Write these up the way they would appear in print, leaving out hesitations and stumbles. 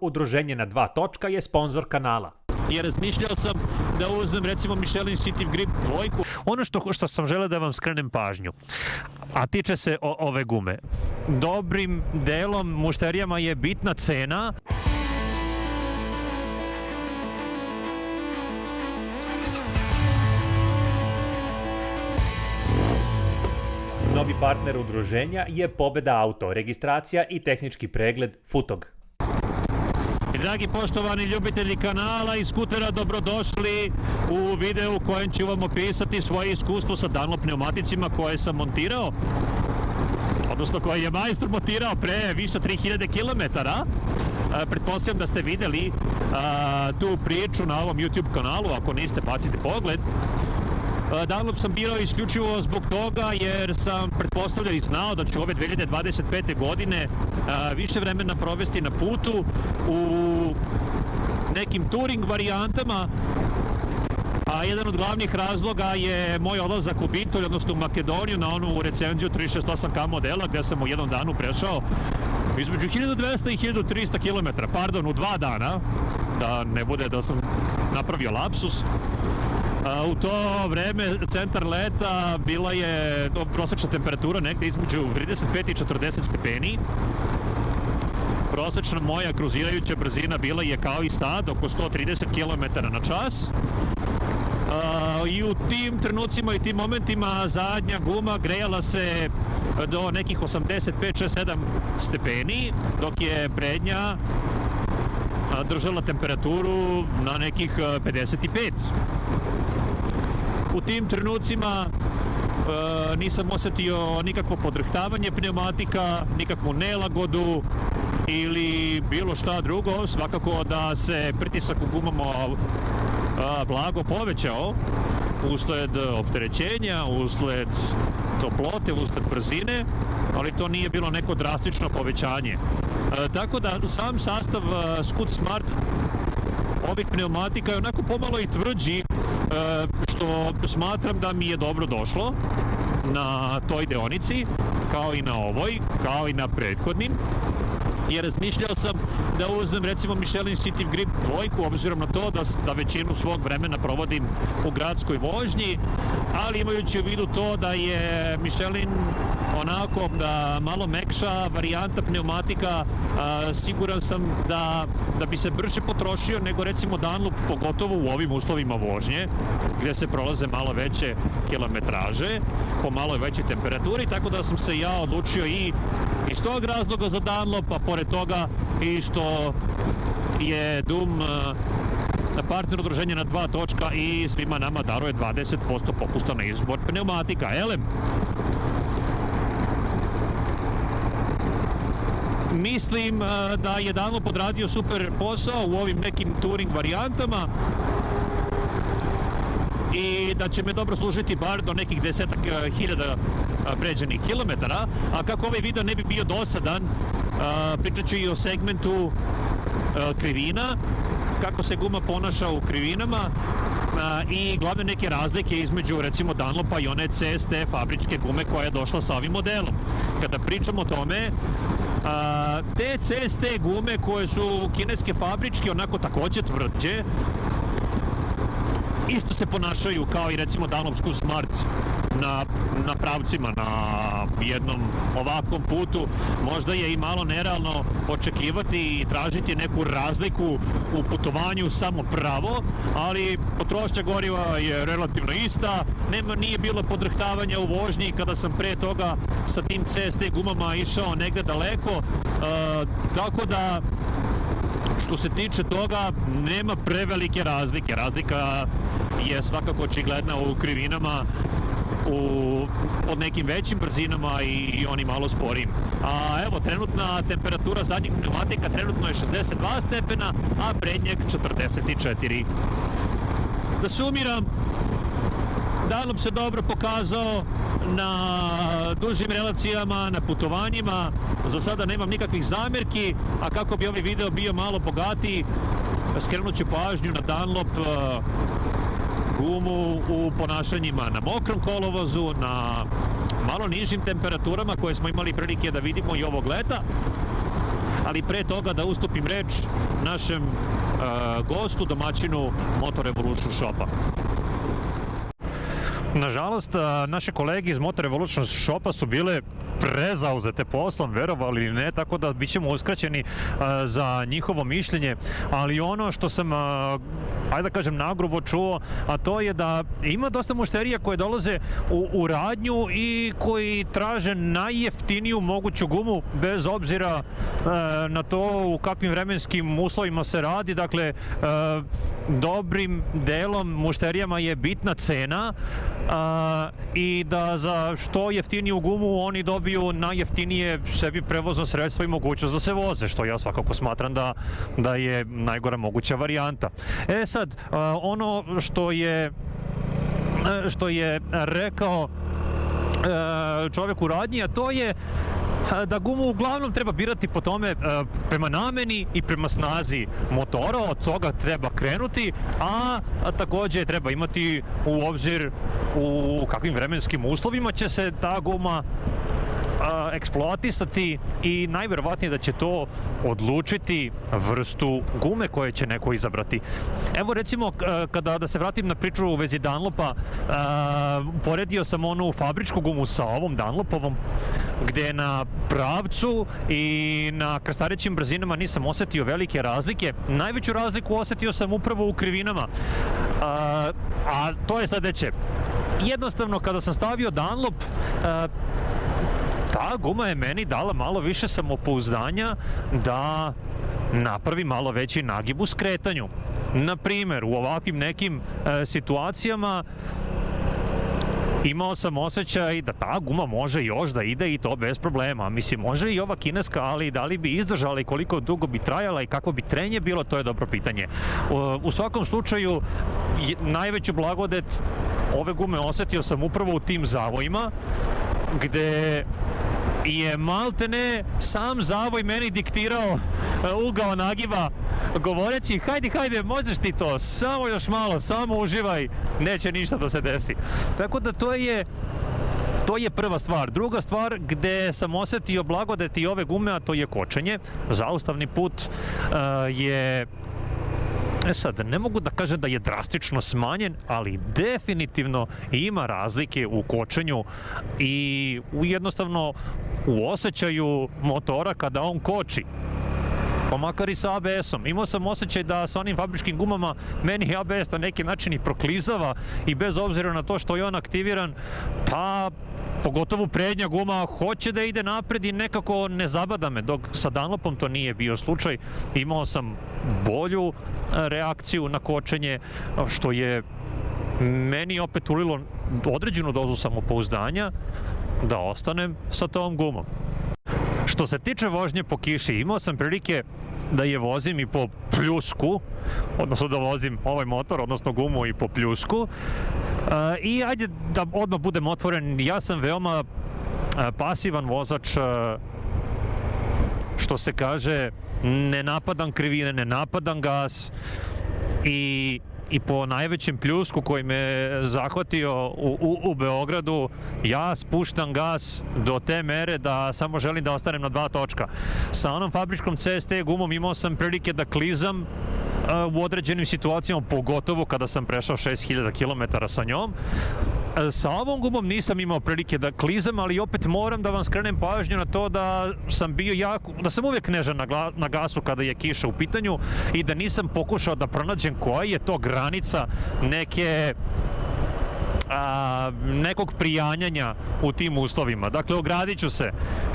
Udruženje na dva točka je sponzor kanala. I razmišljao sam da uzmem recimo Michelin City Grip dvojku. Ono što sam želeo da vam skrenem pažnju, a tiče se ove gume. Dobrim delom mušterijama je bitna cena. Novi partner udruženja je Pobeda Auto, registracija i tehnički pregled Futog. Dragi poštovani ljubitelji kanala i skutera, dobrodošli u videu u kojem ću vam opisati svoje iskustvo sa Dunlop pneumaticima koje sam montirao, odnosno koje je majstor montirao pre više 3000 km. Pretpostavljam da ste videli tu priču na ovom YouTube kanalu, ako niste bacite pogled. Dunlop sam birao isključivo zbog toga jer sam pretpostavljao i znao da ću ove 2025. godine više vremena provesti na putu u nekim touring varijantama, a jedan od glavnih razloga je moj odlazak u Bitolj, odnosno u Makedoniju, na onu recenziju 368K modela gde sam u jednom danu prešao između 1200 i 1300 km, pardon, u 2 dana, da ne bude da sam napravio lapsus. U to vreme centar leta bila je prosečna temperatura negde između 35 i 40 stepeni. Prosečna moja kruzirajuća brzina bila je kao i sad, oko 130 km na čas. I u tim trenucima i tim momentima zadnja guma grejala se do nekih 85, 6, 7 stepeni, dok je prednja držala temperaturu na nekih 55. U tim trenucima nisam osetio nikakvo podrhtavanje pneumatika, nikakvu nelagodu ili bilo šta drugo. Svakako da se pritisak u gumama blago povećao usled opterećenja, usled toplote, usled brzine, ali to nije bilo neko drastično povećanje. Tako da sam sastav Scoot Smart ovih pneumatika je onako pomalo i tvrđi, što smatram da mi je dobro došlo na toj deonici, kao i na ovoj, kao i na prethodnim. Jer razmišljao sam da uzmem recimo Michelin City Grip dvojku, obzirom na to da većinu svog vremena provodim u gradskoj vožnji, ali imajući u vidu to da je Michelin onako malo mekša varijanta pneumatika, siguran sam da bi se brže potrošio nego recimo Dunlop, pogotovo u ovim uslovima vožnje, gde se prolaze malo veće kilometraže, po malo veće temperaturi, tako da sam se ja odlučio i iz tog razloga za Dunlop, a pored toga i što je DUM partner udruženja na dva točka i svima nama daruje 20% popusta na izbor pneumatika. Mislim da je Dunlop odradio super posao u ovim nekim touring varijantama i da će me dobro služiti bar do nekih 10.000 pređenih kilometara, a kako ovaj video ne bi bio dosadan, pričat ću i o segmentu krivina, kako se guma ponaša u krivinama i glavne neke razlike između recimo Dunlopa i one CST fabričke gume koja je došla sa ovim modelom. Kada pričamo o tome, te CST gume koje su kineske fabričke, onako takođe tvrđe, isto se ponašaju kao i recimo Dunlop Scoot Smart na pravcima, na jednom ovakvom putu. Možda je i malo nerealno očekivati i tražiti neku razliku u putovanju samo pravo, ali potrošnja goriva je relativno ista, nije bilo podrhtavanja u vožnji kada sam pre toga sa tim CST gumama išao negde daleko, tako da što se tiče toga nema prevelike razlike. Razlika je svakako očigledna u krivinama, pod nekim većim brzinama i oni malo sporijim. A evo, trenutna temperatura zadnjih pneumatika trenutno je 62 stepena, a prednjeg 44. Da sumiram, Dunlop se dobro pokazao na dužim relacijama, na putovanjima. Za sada nemam nikakvih zamerki, a kako bi ovaj video bio malo bogatiji, skrenut ću pažnju na Dunlop gumu u ponašanjima na mokrom kolovozu, na malo nižim temperaturama koje smo imali prilike da vidimo i ovog leta. ali pre toga da ustupim reč našem gostu, domaćinu Motor Revolution Shopa. Nažalost, naše kolege iz Motor Revolution Shopa su bile prezauzete poslom, verovali ili ne, tako da bit ćemo uskraćeni za njihovo mišljenje, ali ono što sam, ajde da kažem, nagrubo čuo, a to je da ima dosta mušterija koje dolaze u radnju i koji traže najjeftiniju moguću gumu, bez obzira na to u kakvim vremenskim uslovima se radi. Dakle, dobrim delom mušterijama je bitna cena i da za što jeftiniju gumu oni dobiju najjeftinije sebi prevozno sredstvo i mogućnost da se voze, što ja svakako smatram da je najgora moguća varijanta. Sad, ono što je rekao čovjek u radnji, a to je da gumu uglavnom treba birati po tome prema nameni i prema snazi motora, od toga treba krenuti, a takođe treba imati u obzir u kakvim vremenskim uslovima će se ta guma eksploatisati i najverovatnije da će to odlučiti vrstu gume koje će neko izabrati. Evo recimo, da se vratim na priču u vezi Dunlopa, poredio sam onu fabričku gumu sa ovom Dunlopovom, gde na pravcu i na krstarećim brzinama nisam osetio velike razlike. Najveću razliku osetio sam upravo u krivinama, a to je sledeće. Jednostavno, kada sam stavio Dunlop, ta guma je meni dala malo više samopouzdanja da napravi malo veći nagib u skretanju. Na primer, u ovakvim nekim situacijama imao sam osjećaj da ta guma može još da ide i to bez problema. Mislim, može i ova kineska, ali da li bi izdržala i koliko dugo bi trajala i kako bi trenje bilo, to je dobro pitanje. U svakom slučaju, najveću blagodet ove gume osetio sam upravo u tim zavojima, gde je maltene sam zavoj meni diktirao ugao nagiba, govoreći hajde, možeš ti to, samo još malo, samo uživaj, neće ništa da se desi. Tako da to je prva stvar. Druga stvar gde sam osetio blagodeti ove gume, a to je kočenje. Zaustavni put je... Sad, ne mogu da kažem da je drastično smanjen, ali definitivno ima razlike u kočenju i jednostavno u osjećaju motora kada on koči. Pa makar i sa ABS-om. Imao sam osjećaj da sa onim fabričkim gumama meni ABS na neki način i proklizava i bez obzira na to što je on aktiviran, pa pogotovo prednja guma hoće da ide napred i nekako ne zabada me, dok sa Dunlopom to nije bio slučaj. Imao sam bolju reakciju na kočenje, što je meni opet ulilo određenu dozu samopouzdanja da ostanem sa tom gumom. Što se tiče vožnje po kiši, imao sam prilike da je vozim i po pljusku, odnosno da vozim ovaj motor, odnosno gumu i po pljusku. I ajde da odmah budem otvoren, ja sam veoma pasivan vozač, što se kaže, ne napadam krivine, ne napadam gas i po najvećem pljusku koji me zahvatio u Beogradu, ja spuštam gas do te mere da samo želim da ostanem na 2 točka. Sa onom fabričkom CST gumom imao sam prilike da klizam u određenim situacijama, pogotovo kada sam prešao 6000 km sa njom. Sa ovom gumom nisam imao prilike da klizam, ali opet moram da vam skrenem pažnju na to da sam uvijek nežan na gasu kada je kiša u pitanju i da nisam pokušao da pronađem koja je to granica nekog prijanjanja u tim uslovima. Dakle, ogradit ću se.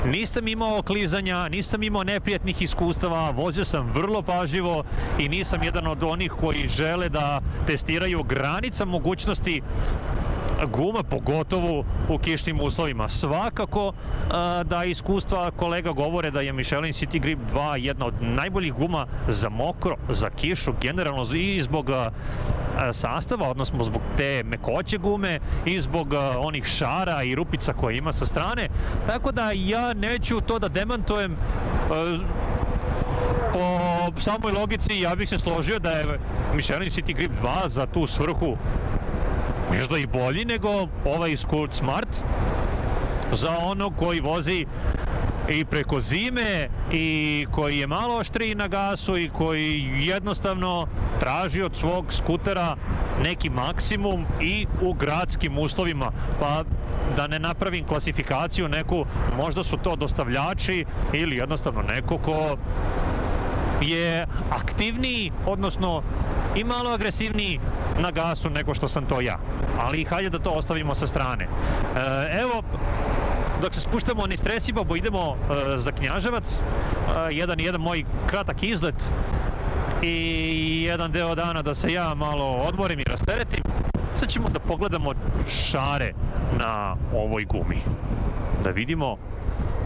Nisam imao klizanja, nisam imao neprijatnih iskustava, vozio sam vrlo pažljivo i nisam jedan od onih koji žele da testiraju granica mogućnosti guma, pogotovo u kišnim uslovima. Svakako da iskustva kolega govore da je Michelin City Grip 2 jedna od najboljih guma za mokro, za kišu, generalno i zbog sastava, odnosno zbog te mekoće gume i zbog onih šara i rupica koje ima sa strane. Tako da ja neću to da demantujem. Po samoj logici ja bih se složio da je Michelin City Grip 2 za tu svrhu možda i bolji nego ovaj Scoot Smart za onog koji vozi i preko zime i koji je malo oštriji na gasu i koji jednostavno traži od svog skutera neki maksimum i u gradskim uslovima. Pa da ne napravim klasifikaciju neku, možda su to dostavljači ili jednostavno neko ko je aktivniji, odnosno i malo agresivniji na gasu nego što sam to ja. Ali hajde da to ostavimo sa strane. Evo, dok se spuštamo niz Tresibobu, idemo za Knjaževac. Jedan moj kratak izlet i jedan deo dana da se ja malo odmorim i rasteretim. Sad ćemo da pogledamo šare na ovoj gumi. Da vidimo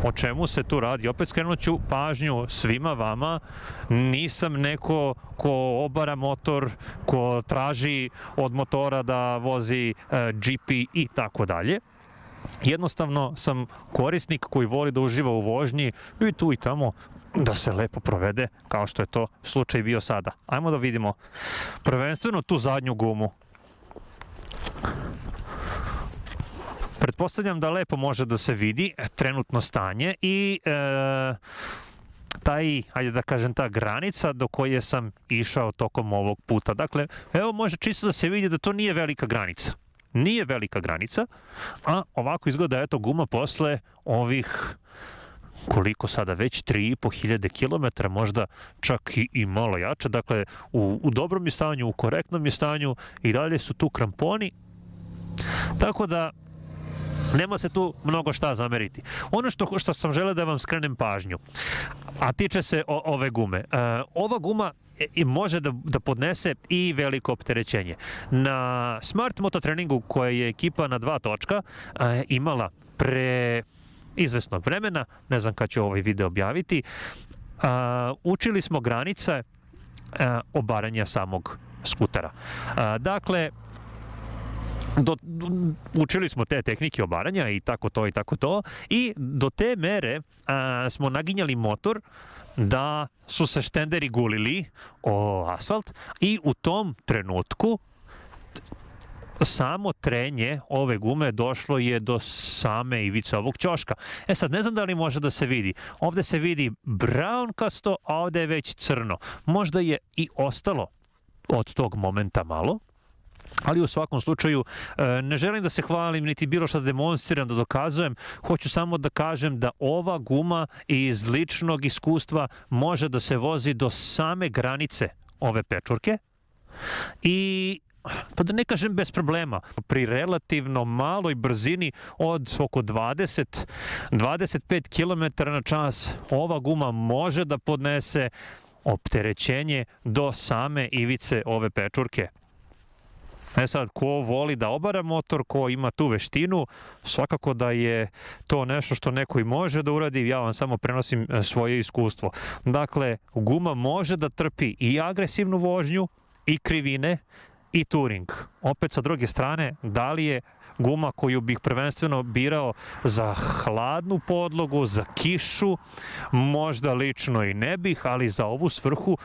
o čemu se tu radi. Opet skrenut ću pažnju svima vama. Nisam neko ko obara motor, ko traži od motora da vozi GP i tako dalje. Jednostavno sam korisnik koji voli da uživa u vožnji i tu i tamo da se lepo provede, kao što je to slučaj bio sada. Ajmo da vidimo prvenstveno tu zadnju gumu. Pretpostavljam da lepo može da se vidi trenutno stanje i hajde da kažem, ta granica do koje sam išao tokom ovog puta. Dakle, evo može čisto da se vidi da to nije velika granica. Nije velika granica, a ovako izgleda, eto, guma posle ovih, koliko sada već, 3.500 km, možda čak i malo jače. Dakle, u dobrom je stanju, u korektnom je stanju i dalje su tu kramponi. Tako da, nema se tu mnogo šta zameriti. Ono što sam želeo da vam skrenem pažnju, a tiče se ove gume. Ova guma može da podnese i veliko opterećenje. Na Smart Moto treningu koje je ekipa na 2 točka imala pre izvesnog vremena, ne znam kad ću ovaj video objaviti, učili smo granice obaranja samog skutera. Dakle, učili smo te tehnike obaranja i tako to i do te mere smo naginjali motor da su se štenderi gulili o asfalt i u tom trenutku samo trenje ove gume došlo je do same ivice ovog ćoška. Sad, ne znam da li može da se vidi. Ovde se vidi brownkasto, a ovde je već crno. Možda je i ostalo od tog momenta malo, ali u svakom slučaju ne želim da se hvalim niti bilo što da demonstriram, da dokazujem. Hoću samo da kažem da ova guma iz ličnog iskustva može da se vozi do same granice ove pečurke i pa da ne kažem bez problema. Pri relativno maloj brzini od oko 25 km na čas ova guma može da podnese opterećenje do same ivice ove pečurke. Sad, ko voli da obara motor, ko ima tu veštinu, svakako da je to nešto što neko i može da uradi, ja vam samo prenosim svoje iskustvo. Dakle, guma može da trpi i agresivnu vožnju, i krivine, i touring. Opet, sa druge strane, da li je guma koju bih prvenstveno birao za hladnu podlogu, za kišu, možda lično i ne bih, ali za ovu svrhu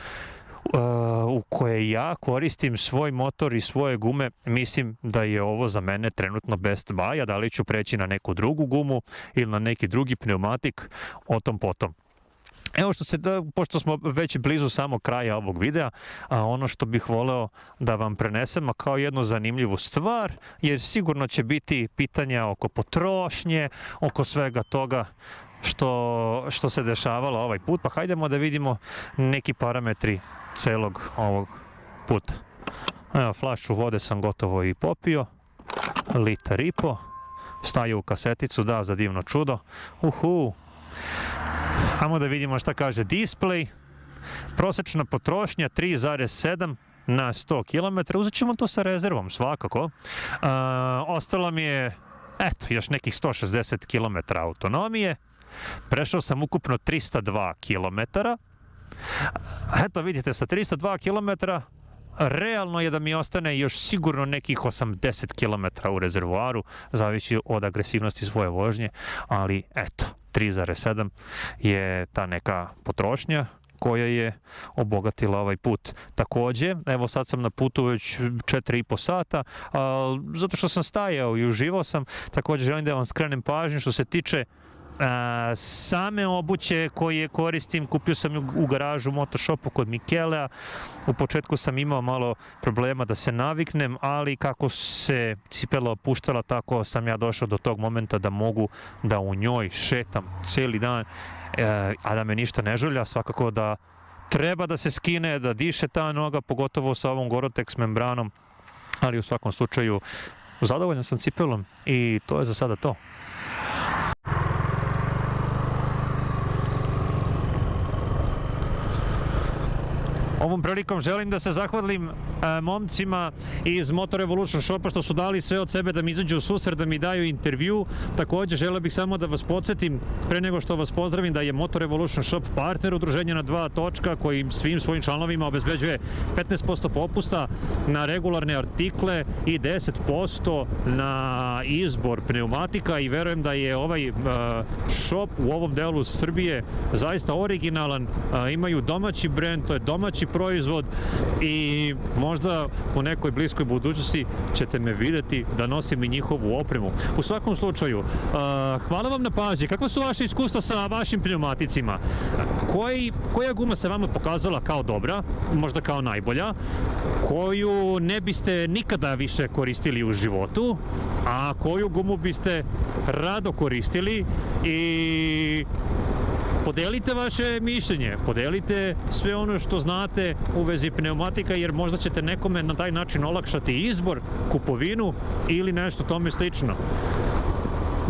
u koje ja koristim svoj motor i svoje gume, mislim da je ovo za mene trenutno best buy, a da li ću preći na neku drugu gumu ili na neki drugi pneumatik, o tom potom. Evo pošto smo već blizu samog kraja ovog videa, ono što bih voleo da vam prenesem, a kao jednu zanimljivu stvar, jer sigurno će pitanja oko potrošnje, oko svega toga što se dešavalo ovaj put, pa hajdemo da vidimo neki parametri celog ovog puta. Evo, flašu vode sam gotovo i popio, 1,5 litar, staju u kaseticu, da, za divno čudo. Ajmo da vidimo šta kaže display. Prosečna potrošnja 3,7 na 100 km. Uzet ćemo to sa rezervom, svakako. Ostalo mi je, još nekih 160 km autonomije. Prešao sam ukupno 302 km. Eto, vidite, sa 302 km realno je da mi ostane još sigurno nekih 80 km u rezervoaru, zavisi od agresivnosti svoje vožnje, ali eto, 3,7 je ta neka potrošnja koja je obogatila ovaj put. Takođe, evo sad sam na putu već 4,5 sata, zato što sam stajao i uživao sam. Takođe želim da vam skrenem pažnju što se tiče Same obuće koje koristim kupio sam u garažu u Motoshopu kod Mikelea. U početku sam imao malo problema da se naviknem, ali kako se cipela opuštala, tako sam ja došao do tog momenta da mogu da u njoj šetam cijeli dan, a da me ništa ne žulja. Svakako da treba da se skine, da diše ta noga, pogotovo sa ovom Gore-Tex membranom, ali u svakom slučaju zadovoljan sam cipelom i to je za sada to. Ovom prilikom želim da se zahvalim momcima iz Motor Revolution Shopa što su dali sve od sebe da mi izađu u susret, da mi daju intervju. Također želeo bih samo da vas podsjetim, pre nego što vas pozdravim, da je Motor Revolution Shop partner udruženja na 2 točka koji svim svojim članovima obezbeđuje 15% popusta na regularne artikle i 10% na izbor pneumatika, i verujem da je ovaj shop u ovom delu Srbije zaista originalan. Imaju domaći brend, to je domaći proizvod i možda u nekoj bliskoj budućnosti ćete me vidjeti da nosim i njihovu opremu. U svakom slučaju, hvala vam na pažnji. Kakva su vaše iskustva sa vašim pneumaticima? Koja guma se vama pokazala kao dobra, možda kao najbolja, koju ne biste nikada više koristili u životu, a koju gumu biste rado koristili? I podelite vaše mišljenje, podelite sve ono što znate u vezi pneumatika, jer možda ćete nekome na taj način olakšati izbor, kupovinu ili nešto tome slično.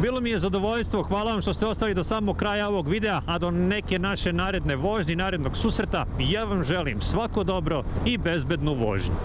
Bilo mi je zadovoljstvo, hvala vam što ste ostali do samog kraja ovog videa, a do neke naše naredne vožnje, narednog susreta, ja vam želim svako dobro i bezbednu vožnju.